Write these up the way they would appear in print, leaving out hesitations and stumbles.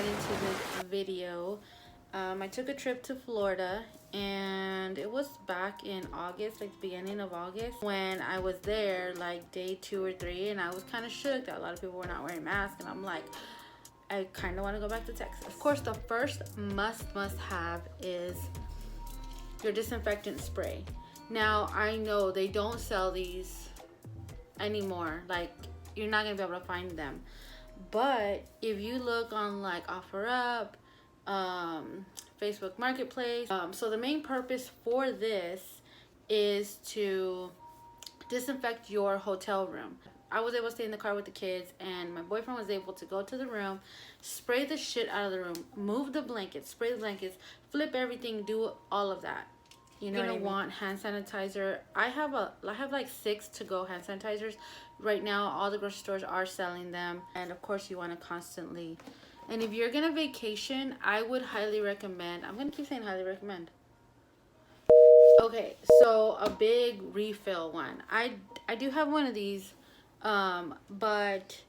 right into this video. I took a trip to Florida, and it was back in August, like the beginning of August, when I was there, like day 2 or 3, and I was kind of shook that a lot of people were not wearing masks, and I'm like, I kind of want to go back to Texas. Of course, the first must have is your disinfectant spray. Now, I know they don't sell these anymore. Like, you're not gonna be able to find them. But if you look on like OfferUp, Facebook Marketplace, so the main purpose for this is to disinfect your hotel room. I was able to stay in the car with the kids, and my boyfriend was able to go to the room, spray the shit out of the room, move the blankets, spray the blankets, flip everything, do all of that. You know, you're gonna want hand sanitizer. I have like 6 to go hand sanitizers. Right now, all the grocery stores are selling them, and of course, you want to constantly. And if you're gonna vacation, I would highly recommend. I'm gonna keep saying highly recommend. Okay, so a big refill one. I do have one of these, but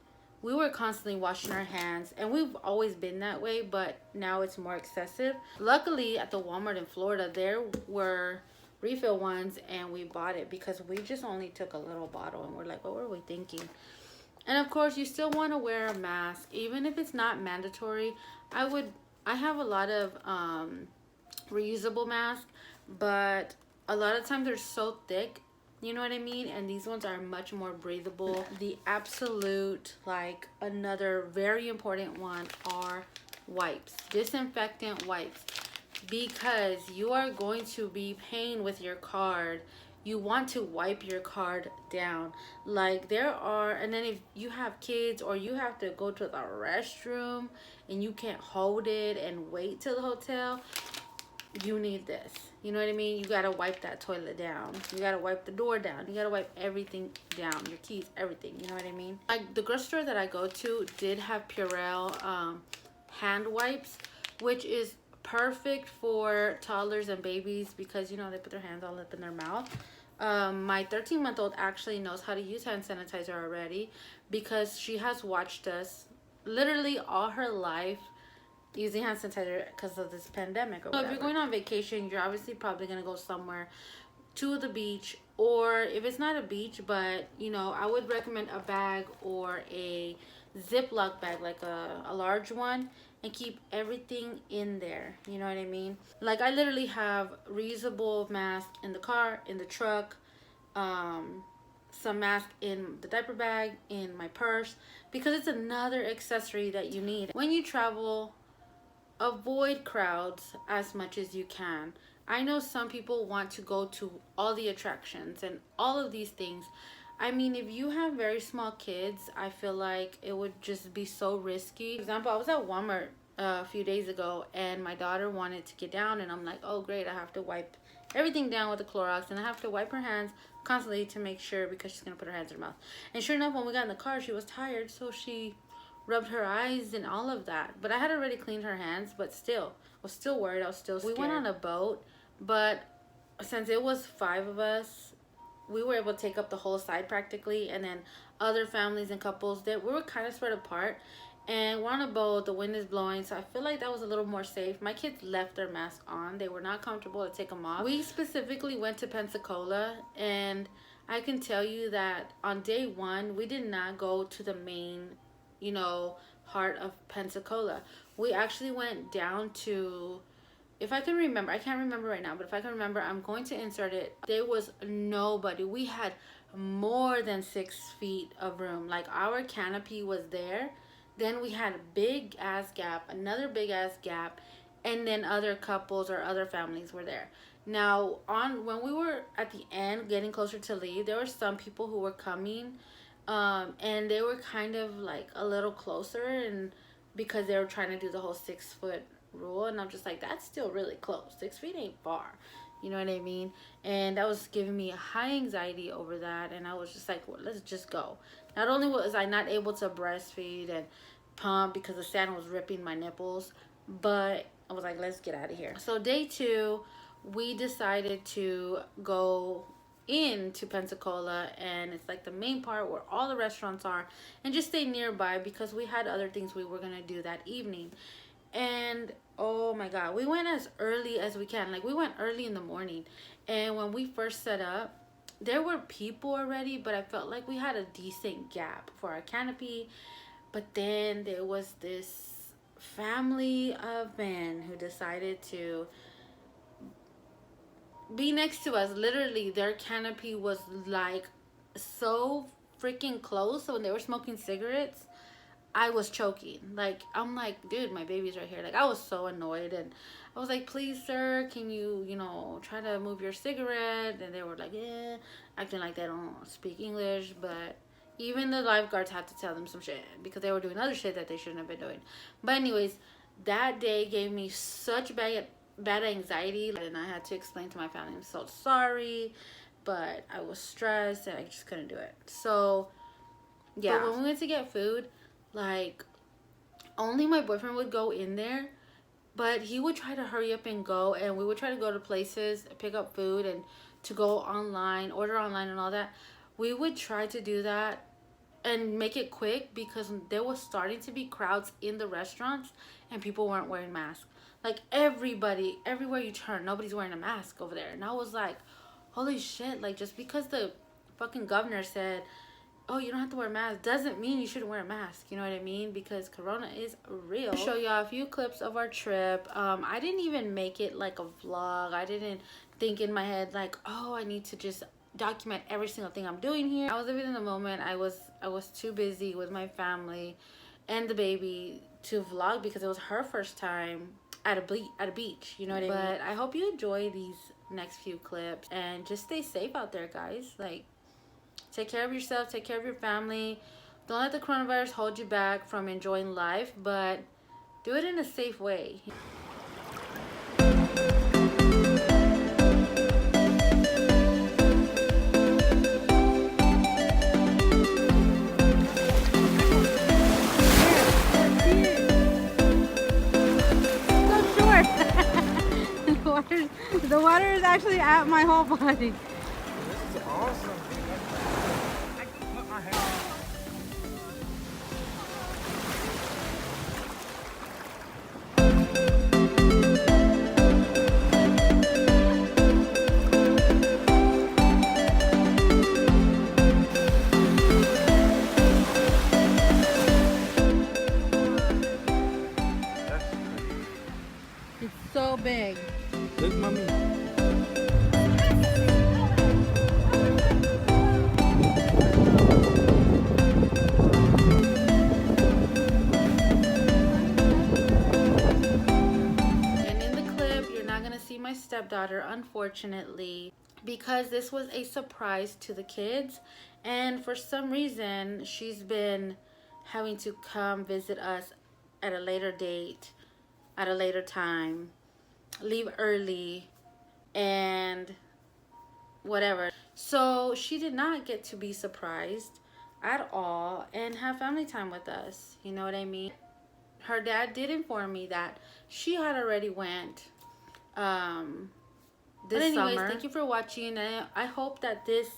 we were constantly washing our hands, and we've always been that way, but now it's more excessive. Luckily, at the Walmart in Florida, there were refill ones, and we bought it because we just only took a little bottle, and we're like, what were we thinking? And of course, you still want to wear a mask, even if it's not mandatory. I have a lot of reusable masks, but a lot of times they're so thick, you know what I mean? And these ones are much more breathable. The absolute, like, another very important one are wipes, disinfectant wipes, because you are going to be paying with your card. You want to wipe your card down. Like, there are, and then if you have kids or you have to go to the restroom and you can't hold it and wait till the hotel, you need this. You know what I mean? You gotta wipe that toilet down. You gotta wipe the door down. You gotta wipe everything down. Your keys, everything. You know what I mean? Like, the grocery store that I go to did have Purell hand wipes, which is perfect for toddlers and babies because, you know, they put their hands all up in their mouth. My 13-month-old actually knows how to use hand sanitizer already because she has watched us literally all her life using hand sanitizer because of this pandemic or whatever. So if you're going on vacation, you're obviously probably going to go somewhere to the beach, or if it's not a beach, but, you know, I would recommend a bag or a Ziploc bag, like a large one, and keep everything in there. You know what I mean? Like, I literally have reusable masks in the car, in the truck, some mask in the diaper bag, in my purse, because it's another accessory that you need. When you travel, avoid crowds as much as you can. I know some people want to go to all the attractions and all of these things. I mean, if you have very small kids, I feel like it would just be so risky. For example, I was at Walmart a few days ago, and my daughter wanted to get down, and I'm like, oh great, I have to wipe everything down with the Clorox, and I have to wipe her hands constantly to make sure, because she's gonna put her hands in her mouth. And sure enough, when we got in the car, she was tired, so she rubbed her eyes and all of that. But I had already cleaned her hands, but still, I was still worried. I was still scared. We went on a boat, but since it was 5 of us, we were able to take up the whole side practically, and then other families and couples that we were kind of spread apart. And we're on a boat, the wind is blowing, so I feel like that was a little more safe. My kids left their mask on. They were not comfortable to take them off. We specifically went to Pensacola, and I can tell you that on day 1, we did not go to the main, you know, heart of Pensacola. We actually went down to, if I can remember, I can't remember right now, but if I can remember, I'm going to insert it. There was nobody. We had more than 6 feet of room. Like, our canopy was there. Then we had a big ass gap, another big ass gap, and then other couples or other families were there. Now, when we were at the end, getting closer to leave, there were some people who were coming, and they were kind of like a little closer, and because they were trying to do the whole 6-foot rule, and I'm just like, that's still really close. 6 feet ain't far, you know what I mean? And that was giving me a high anxiety over that, and I was just like, well, let's just go. Not only was I not able to breastfeed and pump because the sand was ripping my nipples, but I was like, let's get out of here. So day 2, we decided to go into Pensacola, and it's like the main part where all the restaurants are, and just stay nearby because we had other things we were gonna do that evening. And oh my god, we went as early as we can. Like, we went early in the morning, and when we first set up, there were people already, but I felt like we had a decent gap for our canopy. But then there was this family of men who decided to be next to us. Literally, their canopy was like so freaking close. So when they were smoking cigarettes, I was choking. Like, I'm like, dude, my baby's right here. Like, I was so annoyed, and I was like, please, sir, can you, try to move your cigarette? And they were like, yeah, acting like they don't speak English. But even the lifeguards had to tell them some shit because they were doing other shit that they shouldn't have been doing. But anyways, that day gave me such bad anxiety, and I had to explain to my family, I'm so sorry, but I was stressed and I just couldn't do it. So yeah, but when we went to get food, like, only my boyfriend would go in there, but he would try to hurry up and go, and we would try to go to places, pick up food, and to go online, order online and all that. We would try to do that and make it quick because there was starting to be crowds in the restaurants and people weren't wearing masks. Like, everybody, everywhere you turn, nobody's wearing a mask over there. And I was like, holy shit, like, just because the fucking governor said, oh, you don't have to wear a mask, doesn't mean you shouldn't wear a mask. You know what I mean? Because corona is real. I'll show y'all a few clips of our trip. I didn't even make it like a vlog. I didn't think in my head like, oh, I need to just document every single thing I'm doing here. I was living in the moment. I was too busy with my family and the baby to vlog because it was her first time at a beach, you know what I mean? But I hope you enjoy these next few clips, and just stay safe out there, guys. Like, take care of yourself, take care of your family. Don't let the coronavirus hold you back from enjoying life, but do it in a safe way. The water is actually at my whole body. This is awesome. I can put my hand. It's so big. Look, mommy. My stepdaughter, unfortunately, because this was a surprise to the kids, and for some reason she's been having to come visit us at a later date, at a later time, leave early, and whatever. So she did not get to be surprised at all and have family time with us, you know what I mean? Her dad did inform me that she had already went this summer. Thank you for watching. I hope that this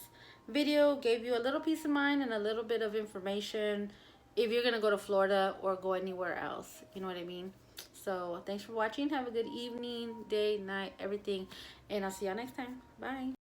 video gave you a little peace of mind and a little bit of information if you're gonna go to Florida or go anywhere else, you know what I mean? So thanks for watching. Have a good evening, day, night, everything, and I'll see y'all next time. Bye.